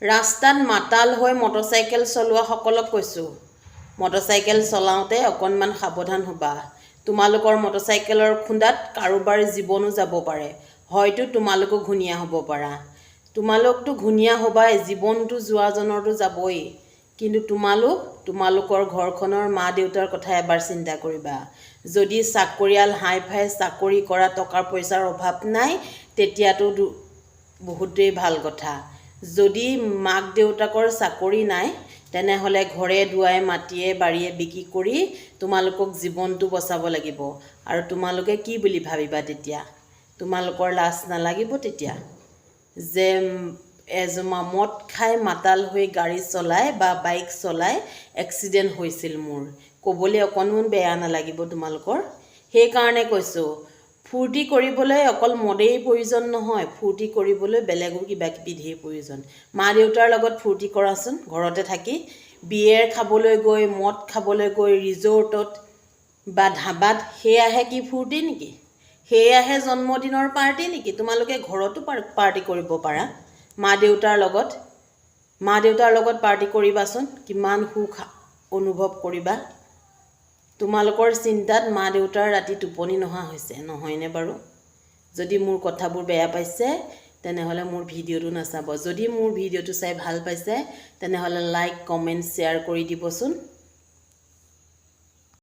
ৰাস্তাত মাতাল হৈ মটৰচাইকেল চলোৱা সকলক কৈছোঁ, মটৰচাইকেল চলাওঁতে অকণমান সাৱধান হ'বা। তোমালোকৰ মটৰচাইকেলৰ খুন্দাত কাৰোবাৰ জীৱনো যাব পাৰে, হয়তো তোমালোকো ঘূণীয়া হ'ব পাৰা। তোমালোকতো ঘূণীয়া হ'বাই, জীৱনটো যোৱাজনৰতো যাবই, কিন্তু তোমালোকৰ ঘৰখনৰ মা দেউতাৰ কথা এবাৰ চিন্তা কৰিবা। যদি চাকৰিয়াল হাই-ফাই চাকৰি কৰা, টকা পইচাৰ অভাৱ নাই, তেতিয়াতো বহুতেই ভাল কথা। যদি মাক দেউতাকৰ চাকৰি নাই, তেনেহ'লে ঘৰে দুৱাৰে মাটিয়ে বাৰীয়ে বিক্ৰী কৰি তোমালোকক জীৱনটো বচাব লাগিব। আৰু তোমালোকে কি বুলি ভাবিবা তেতিয়া? তোমালোকৰ লাজ নালাগিব তেতিয়া যে মদ খাই মাতাল হৈ গাড়ী চলাই বা বাইক চলাই এক্সিডেণ্ট হৈছিল মোৰ? ক'বলৈ অকণমান বেয়া নালাগিব তোমালোকৰ? সেইকাৰণে কৈছোঁ, ফূৰ্তি কৰিবলৈ অকল মদেই প্ৰয়োজন নহয়, ফূৰ্তি কৰিবলৈ বেলেগো কিবা কিবি ধেৰ প্ৰয়োজন। মা দেউতাৰ লগত ফূৰ্তি কৰাচোন ঘৰতে থাকি। বিয়েৰ খাবলৈ গৈ, মদ খাবলৈ গৈ ৰিজৰ্টত বা ধাবাত, সেয়াহে কি ফূৰ্তি নেকি? সেয়াহে জন্মদিনৰ পাৰ্টি নেকি? তোমালোকে ঘৰতো পাৰ্টি কৰিব পাৰা মা দেউতাৰ লগত পাৰ্টি কৰিবাচোন, কিমান সুখ অনুভৱ কৰিবা। তোমালোকৰ চিন্তাত মা দেউতাৰ ৰাতি টোপনি নহা হৈছে, নহয়নে বাৰু? যদি মোৰ কথাবোৰ বেয়া পাইছে, তেনেহ'লে মোৰ ভিডিঅ'টো নাচাব। যদি মোৰ ভিডিঅ'টো চাই ভাল পাইছে, তেনেহ'লে লাইক, কমেণ্ট, শ্বেয়াৰ কৰি দিবচোন।